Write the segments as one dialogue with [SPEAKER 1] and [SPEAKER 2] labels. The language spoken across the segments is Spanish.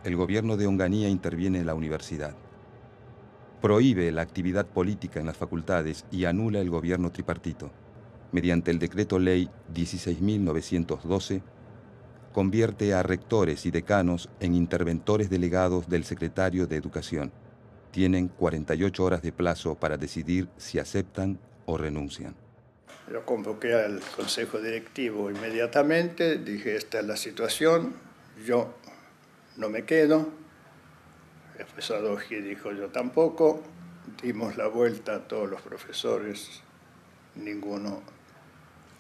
[SPEAKER 1] el gobierno de Onganía interviene en la universidad. Prohíbe la actividad política en las facultades y anula el gobierno tripartito. Mediante el decreto ley 16.912, convierte a rectores y decanos en interventores delegados del secretario de Educación. Tienen 48 horas de plazo para decidir si aceptan o renuncian.
[SPEAKER 2] Lo convoqué al consejo directivo inmediatamente, dije, esta es la situación, yo no me quedo. El profesor Doji dijo, yo tampoco. Dimos la vuelta a todos los profesores, ninguno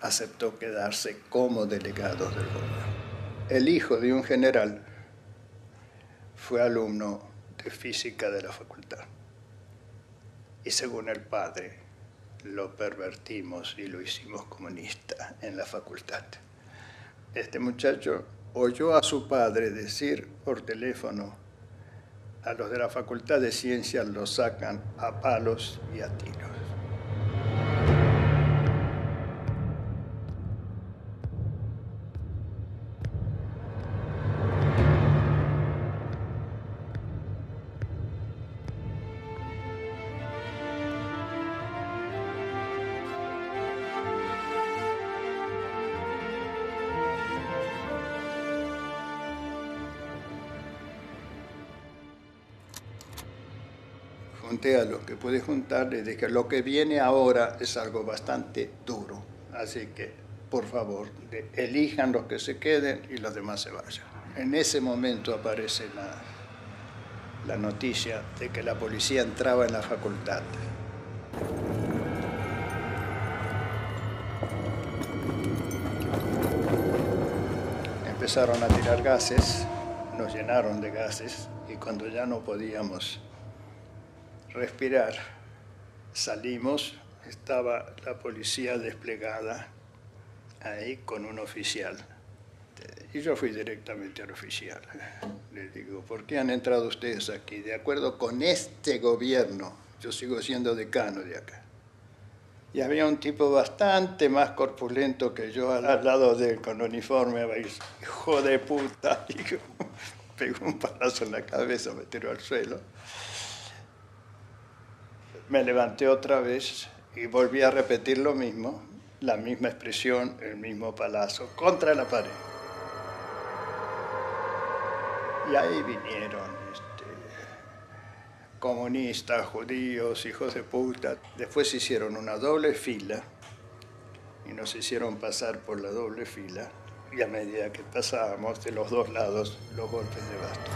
[SPEAKER 2] aceptó quedarse como delegados del gobierno. El hijo de un general fue alumno de física de la facultad. Y según el padre, lo pervertimos y lo hicimos comunista en la facultad. Este muchacho oyó a su padre decir por teléfono, a los de la Facultad de Ciencias los sacan a palos y a tiros. Junté a lo que pude juntar, les dije, lo que viene ahora es algo bastante duro, así que, por favor, elijan los que se queden y los demás se vayan. En ese momento aparece la noticia de que la policía entraba en la facultad. Empezaron a tirar gases, nos llenaron de gases y cuando ya no podíamos respirar, salimos, estaba la policía desplegada ahí con un oficial. Y yo fui directamente al oficial. Le digo, ¿por qué han entrado ustedes aquí? De acuerdo con este gobierno, yo sigo siendo decano de acá. Y había un tipo bastante más corpulento que yo al lado de él, con uniforme, hijo de puta. Y pegó un palazo en la cabeza, me tiró al suelo. Me levanté otra vez y volví a repetir lo mismo, la misma expresión, el mismo palazo, contra la pared. Y ahí vinieron comunistas, judíos, hijos de puta. Después hicieron una doble fila y nos hicieron pasar por la doble fila. Y a medida que pasábamos de los dos lados, los golpes de bastón.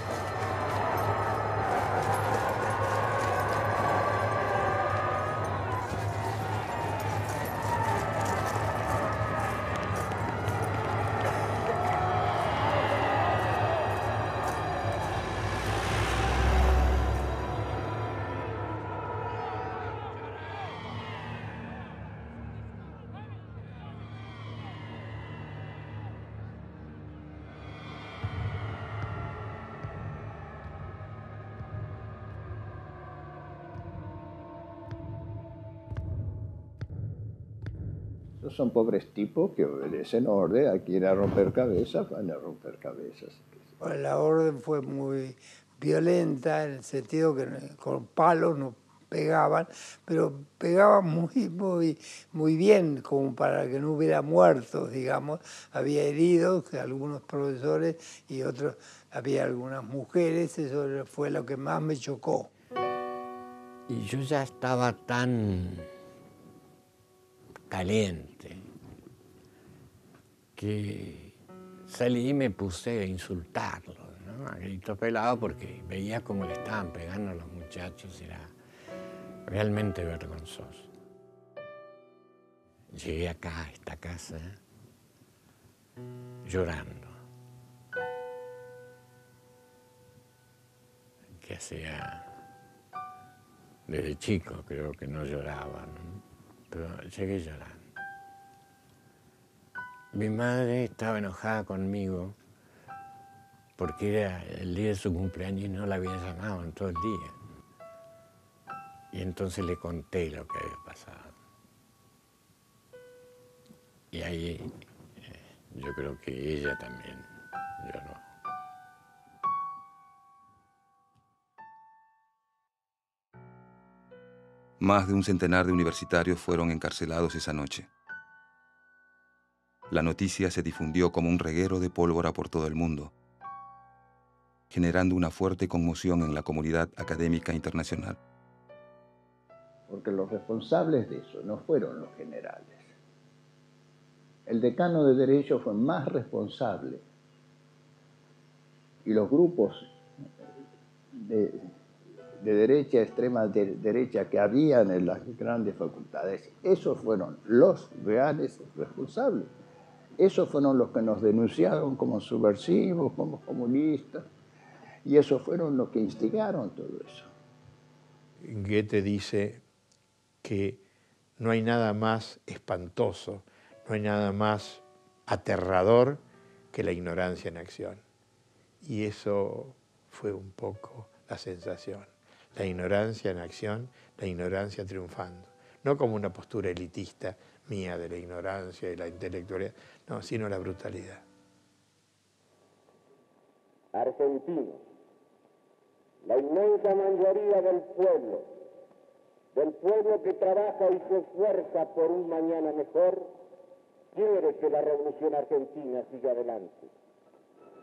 [SPEAKER 2] Son pobres tipos que obedecen orden, aquí ir a romper cabezas, van a romper cabezas.
[SPEAKER 3] Bueno, la orden fue muy violenta en el sentido que con palos nos pegaban, pero pegaban muy bien, como para que no hubiera muertos, digamos. Había heridos, algunos profesores y otros, había algunas mujeres, eso fue lo que más me chocó.
[SPEAKER 4] Y yo ya estaba tan caliente que salí y me puse a insultarlo, ¿no? A grito pelado, porque veía cómo le estaban pegando a los muchachos, era realmente vergonzoso. Llegué acá a esta casa llorando, que hacía desde chico creo que no lloraba, ¿no? Pero llegué llorando. Mi madre estaba enojada conmigo porque era el día de su cumpleaños y no la había llamado en todo el día. Y entonces le conté lo que había pasado. Y ahí yo creo que ella también lloró.
[SPEAKER 1] Más de un centenar de universitarios fueron encarcelados esa noche. La noticia se difundió como un reguero de pólvora por todo el mundo, generando una fuerte conmoción en la comunidad académica internacional.
[SPEAKER 2] Porque los responsables de eso no fueron los generales. El decano de Derecho fue más responsable. Y los grupos de derecha, extrema derecha que habían en las grandes facultades, esos fueron los reales responsables. Esos fueron los que nos denunciaron como subversivos, como comunistas, y esos fueron los que instigaron todo eso.
[SPEAKER 5] Goethe dice que no hay nada más espantoso, no hay nada más aterrador que la ignorancia en acción. Y eso fue un poco la sensación. La ignorancia en acción, la ignorancia triunfando. No como una postura elitista mía de la ignorancia y la intelectualidad, no, sino la brutalidad.
[SPEAKER 6] Argentinos, la inmensa mayoría del pueblo que trabaja y se esfuerza por un mañana mejor, quiere que la revolución argentina siga adelante.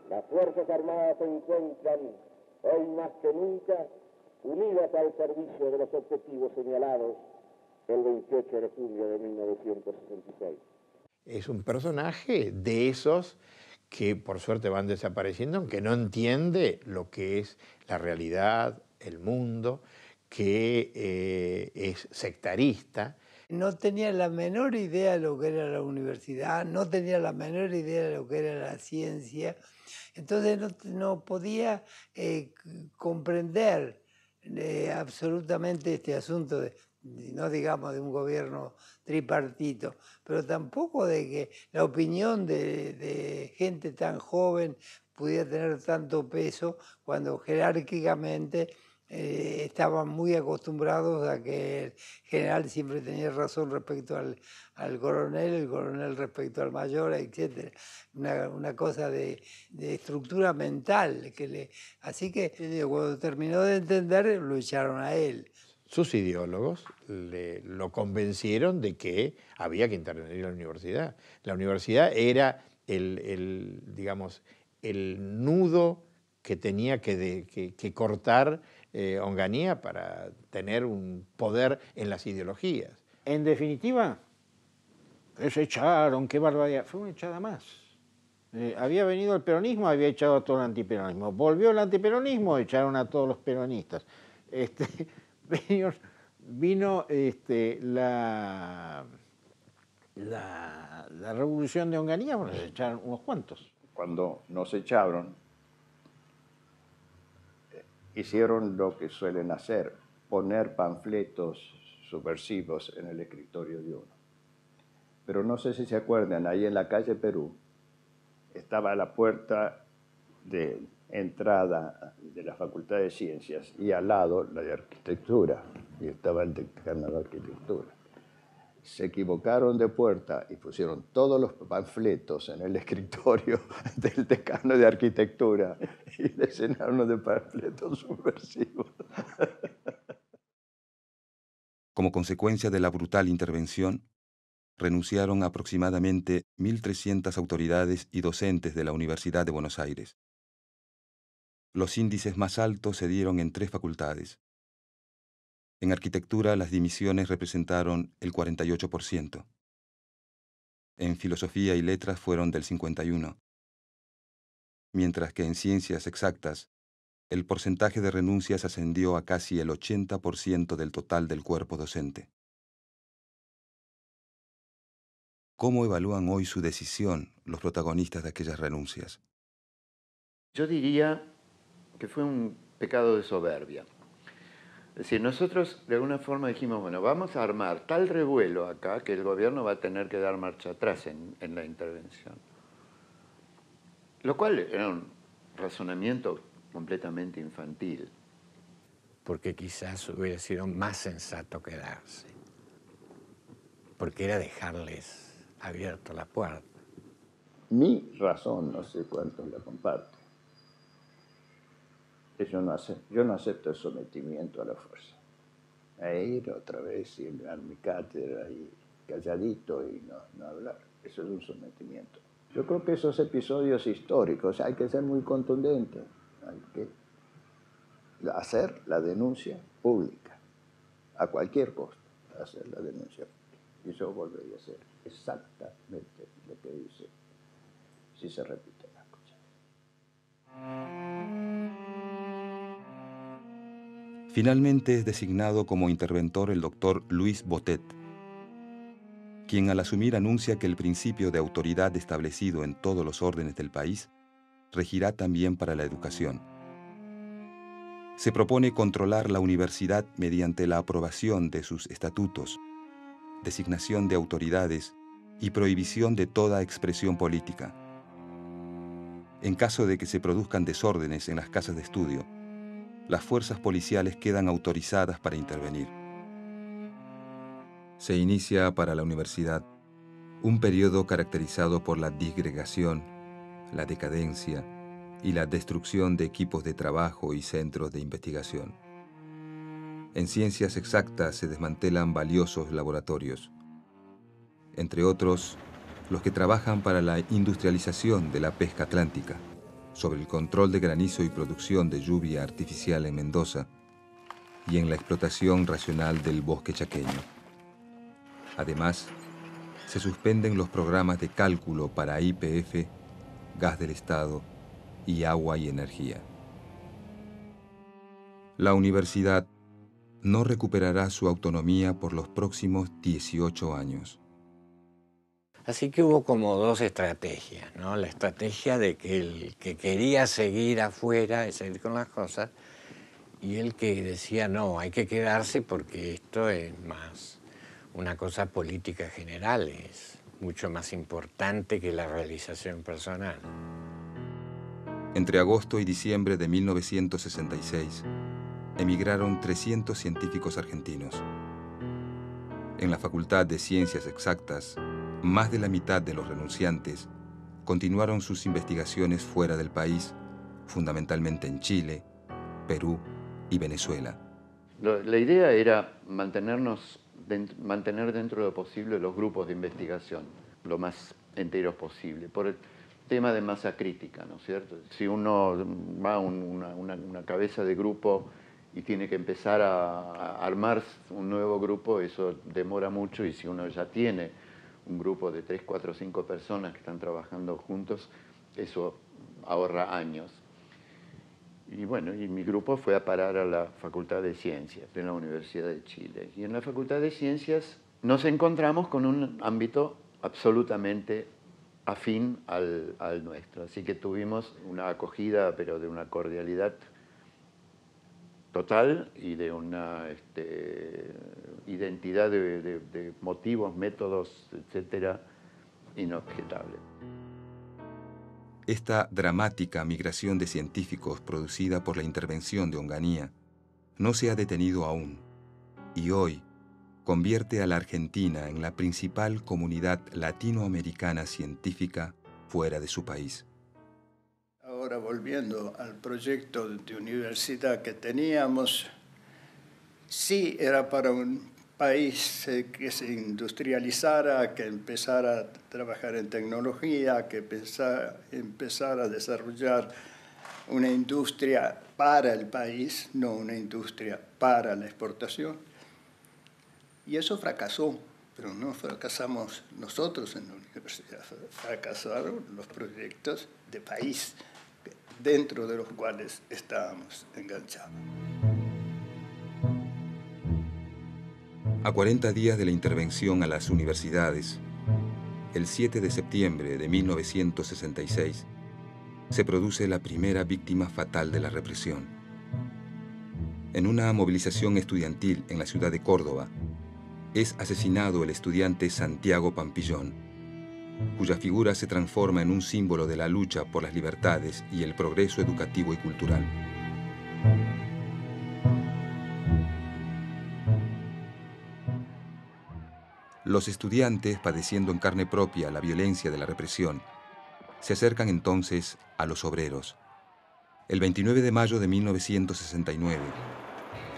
[SPEAKER 6] Las Fuerzas Armadas se encuentran hoy más que nunca unidas al servicio de los objetivos señalados el 28 de junio de 1966.
[SPEAKER 5] Es un personaje de esos que por suerte van desapareciendo, aunque no entiende lo que es la realidad, el mundo, que es sectarista.
[SPEAKER 3] No tenía la menor idea de lo que era la universidad, no tenía la menor idea de lo que era la ciencia, entonces no podía comprender absolutamente este asunto no digamos de un gobierno tripartito, pero tampoco de que la opinión de gente tan joven pudiera tener tanto peso cuando jerárquicamente estaban muy acostumbrados a que el general siempre tenía razón respecto al coronel, el coronel respecto al mayor, etc. Una cosa de estructura mental. Así que cuando terminó de entender, lo echaron a él.
[SPEAKER 5] Sus ideólogos lo convencieron de que había que intervenir la universidad. La universidad era digamos, el nudo que tenía que cortar Onganía para tener un poder en las ideologías.
[SPEAKER 4] En definitiva, se echaron, qué barbaridad, fue una echada más. Había venido el peronismo, había echado a todo el antiperonismo. Volvió el antiperonismo, echaron a todos los peronistas. Vino la revolución de Onganía, bueno, se echaron unos cuantos.
[SPEAKER 2] Cuando nos echaron, hicieron lo que suelen hacer, poner panfletos subversivos en el escritorio de uno. Pero no sé si se acuerdan, ahí en la calle Perú estaba la puerta de entrada de la Facultad de Ciencias y al lado la de Arquitectura, y estaba el decano de Arquitectura. Se equivocaron de puerta y pusieron todos los panfletos en el escritorio del decano de Arquitectura y le llenaron de panfletos subversivos.
[SPEAKER 1] Como consecuencia de la brutal intervención, renunciaron aproximadamente 1.300 autoridades y docentes de la Universidad de Buenos Aires. Los índices más altos se dieron en 3 facultades. En arquitectura, las dimisiones representaron el 48%. En filosofía y letras fueron del 51%. Mientras que en ciencias exactas, el porcentaje de renuncias ascendió a casi el 80% del total del cuerpo docente. ¿Cómo evalúan hoy su decisión los protagonistas de aquellas renuncias?
[SPEAKER 7] Yo diría que fue un pecado de soberbia. Es decir, nosotros de alguna forma dijimos, bueno, vamos a armar tal revuelo acá que el gobierno va a tener que dar marcha atrás en la intervención. Lo cual era un razonamiento completamente infantil.
[SPEAKER 4] Porque quizás hubiera sido más sensato quedarse. Porque era dejarles abierta la puerta.
[SPEAKER 2] Mi razón, no sé cuántos la comparten. Yo no acepto el sometimiento a la fuerza. E ir otra vez y dar mi cátedra y calladito y no hablar. Eso es un sometimiento. Yo creo que esos episodios históricos hay que ser muy contundentes. Hay que hacer la denuncia pública, a cualquier costo, hacer la denuncia pública. Y yo volvería a hacer exactamente lo que hice, si se repite las cosas.
[SPEAKER 1] Finalmente es designado como interventor el doctor Luis Botet, quien al asumir anuncia que el principio de autoridad establecido en todos los órdenes del país regirá también para la educación. Se propone controlar la universidad mediante la aprobación de sus estatutos, designación de autoridades y prohibición de toda expresión política. En caso de que se produzcan desórdenes en las casas de estudio, las fuerzas policiales quedan autorizadas para intervenir. Se inicia para la universidad un periodo caracterizado por la disgregación, la decadencia y la destrucción de equipos de trabajo y centros de investigación. En ciencias exactas se desmantelan valiosos laboratorios, entre otros los que trabajan para la industrialización de la pesca atlántica, sobre el control de granizo y producción de lluvia artificial en Mendoza y en la explotación racional del bosque chaqueño. Además, se suspenden los programas de cálculo para YPF, gas del Estado y agua y energía. La universidad no recuperará su autonomía por los próximos 18 años.
[SPEAKER 4] Así que hubo como dos estrategias, ¿no? La estrategia de que el que quería seguir afuera y seguir con las cosas, y el que decía, no, hay que quedarse porque esto es más una cosa política general, es mucho más importante que la realización personal.
[SPEAKER 1] Entre agosto y diciembre de 1966, emigraron 300 científicos argentinos. En la Facultad de Ciencias Exactas, más de la mitad de los renunciantes continuaron sus investigaciones fuera del país, fundamentalmente en Chile, Perú y Venezuela.
[SPEAKER 7] La idea era mantener dentro de lo posible los grupos de investigación, lo más enteros posible, por el tema de masa crítica, ¿no es cierto? Si uno va a una cabeza de grupo y tiene que empezar a armar un nuevo grupo, eso demora mucho, y si uno ya tiene un grupo de 3, 4, 5 personas que están trabajando juntos, eso ahorra años. Y bueno, y mi grupo fue a parar a la Facultad de Ciencias de la Universidad de Chile. Y en la Facultad de Ciencias nos encontramos con un ámbito absolutamente afín al nuestro. Así que tuvimos una acogida, pero de una cordialidad total y de una identidad de motivos, métodos, etcétera, inobjetable.
[SPEAKER 1] Esta dramática migración de científicos producida por la intervención de Onganía no se ha detenido aún, y hoy convierte a la Argentina en la principal comunidad latinoamericana científica fuera de su país.
[SPEAKER 2] Ahora, volviendo al proyecto de universidad que teníamos, sí era para un país que se industrializara, que empezara a trabajar en tecnología, que empezara a desarrollar una industria para el país, no una industria para la exportación. Y eso fracasó, pero no fracasamos nosotros en la universidad, fracasaron los proyectos de país dentro de los cuales estábamos enganchados.
[SPEAKER 1] A 40 días de la intervención a las universidades, el 7 de septiembre de 1966, se produce la primera víctima fatal de la represión. En una movilización estudiantil en la ciudad de Córdoba, es asesinado el estudiante Santiago Pampillón, cuya figura se transforma en un símbolo de la lucha por las libertades y el progreso educativo y cultural. Los estudiantes, padeciendo en carne propia la violencia de la represión, se acercan entonces a los obreros. El 29 de mayo de 1969,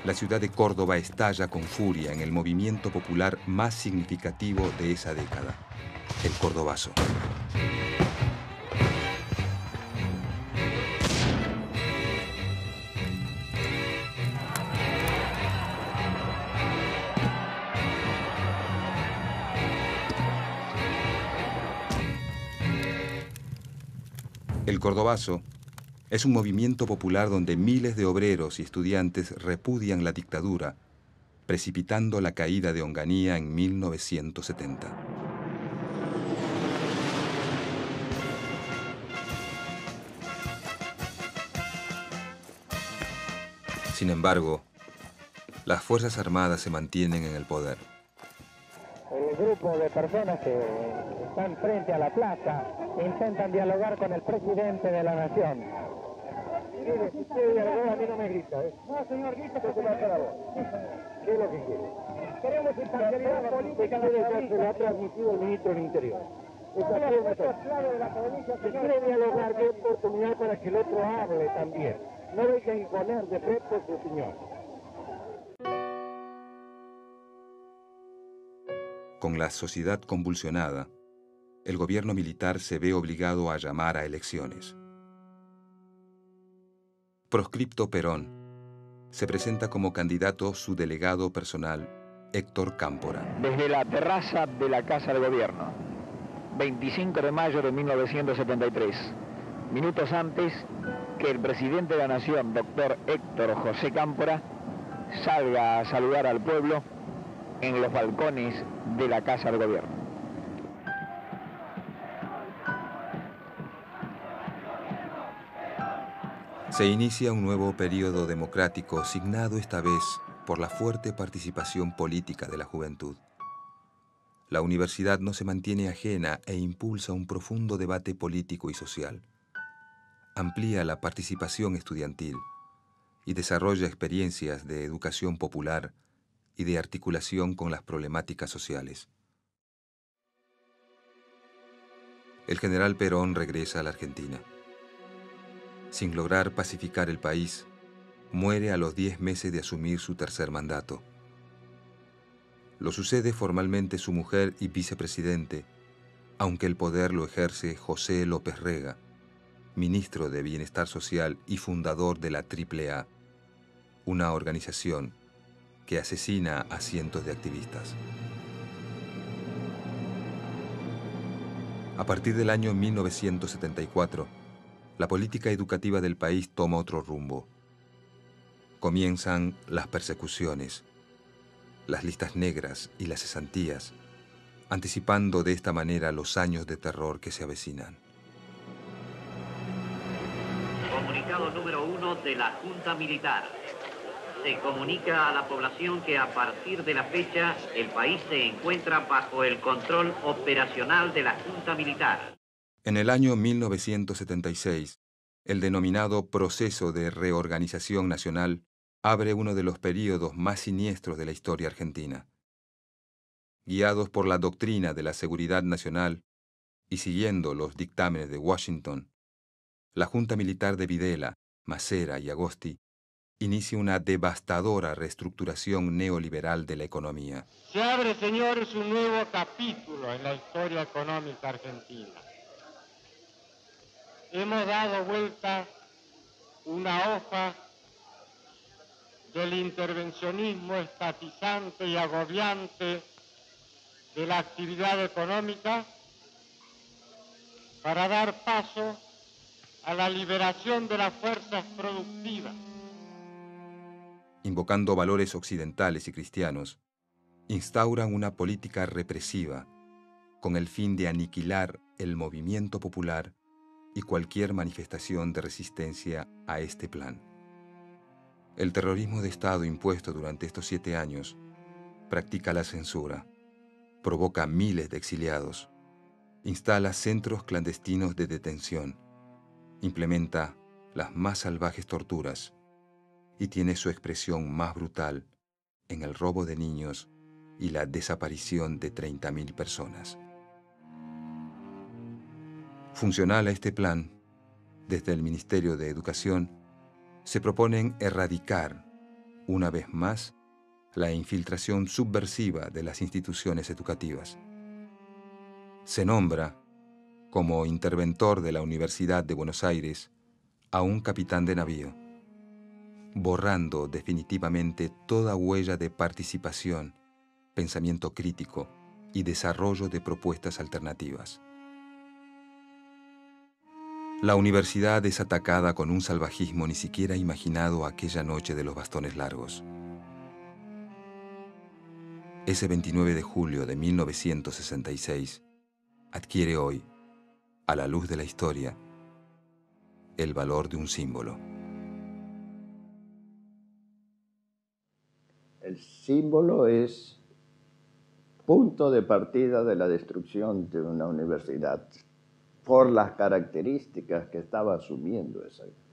[SPEAKER 1] la ciudad de Córdoba estalla con furia en el movimiento popular más significativo de esa década, el Cordobazo. El Cordobazo es un movimiento popular donde miles de obreros y estudiantes repudian la dictadura, precipitando la caída de Onganía en 1970. Sin embargo, las Fuerzas Armadas se mantienen en el poder.
[SPEAKER 8] El grupo de personas que están frente a la plaza intentan dialogar con el presidente de la nación. Mire, si usted dialoga, a mí no me grita, ¿eh? No, señor, grita porque se va a hacer la voz. ¿Qué es lo que quiere? Queremos imparcialidad política. Se lo ha transmitido el ministro del Interior. Si quiere dialogar, dé oportunidad para que el otro hable también. No deje de imponer de frente su opinión.
[SPEAKER 1] Con la sociedad convulsionada, el gobierno militar se ve obligado a llamar a elecciones. Proscripto Perón, se presenta como candidato su delegado personal, Héctor Cámpora.
[SPEAKER 9] Desde la terraza de la Casa de Gobierno, 25 de mayo de 1973, minutos antes que el presidente de la Nación, doctor Héctor José Cámpora, salga a saludar al pueblo en los balcones de la Casa de Gobierno.
[SPEAKER 1] Se inicia un nuevo periodo democrático signado esta vez por la fuerte participación política de la juventud. La universidad no se mantiene ajena e impulsa un profundo debate político y social. Amplía la participación estudiantil y desarrolla experiencias de educación popular y de articulación con las problemáticas sociales. El general Perón regresa a la Argentina. Sin lograr pacificar el país, muere a los 10 meses de asumir su tercer mandato. Lo sucede formalmente su mujer y vicepresidente, aunque el poder lo ejerce José López Rega, ministro de Bienestar Social y fundador de la AAA, una organización que asesina a cientos de activistas. A partir del año 1974, la política educativa del país toma otro rumbo. Comienzan las persecuciones, las listas negras y las cesantías, anticipando de esta manera los años de terror que se avecinan.
[SPEAKER 10] Comunicado número 1 de la Junta Militar. Se comunica a la población que a partir de la fecha el país se encuentra bajo el control operacional de la Junta Militar.
[SPEAKER 1] En el año 1976, el denominado Proceso de Reorganización Nacional abre uno de los períodos más siniestros de la historia argentina. Guiados por la doctrina de la seguridad nacional y siguiendo los dictámenes de Washington, la Junta Militar de Videla, Macera y Agosti inicia una devastadora reestructuración neoliberal de la economía.
[SPEAKER 8] Se abre, señores, un nuevo capítulo en la historia económica argentina. Hemos dado vuelta una hoja del intervencionismo estatizante y agobiante de la actividad económica para dar paso a la liberación de las fuerzas productivas.
[SPEAKER 1] Invocando valores occidentales y cristianos, instauran una política represiva con el fin de aniquilar el movimiento popular y cualquier manifestación de resistencia a este plan. El terrorismo de Estado impuesto durante estos 7 años practica la censura, provoca miles de exiliados, instala centros clandestinos de detención, implementa las más salvajes torturas y tiene su expresión más brutal en el robo de niños y la desaparición de 30.000 personas. Funcional a este plan, desde el Ministerio de Educación, se proponen erradicar una vez más, la infiltración subversiva de las instituciones educativas. Se nombra, como interventor de la Universidad de Buenos Aires, a un capitán de navío, borrando definitivamente toda huella de participación, pensamiento crítico y desarrollo de propuestas alternativas. La universidad es atacada con un salvajismo ni siquiera imaginado aquella noche de los bastones largos. Ese 29 de julio de 1966 adquiere hoy, a la luz de la historia, el valor de un símbolo.
[SPEAKER 2] El símbolo es punto de partida de la destrucción de una universidad por las características que estaba asumiendo esa universidad.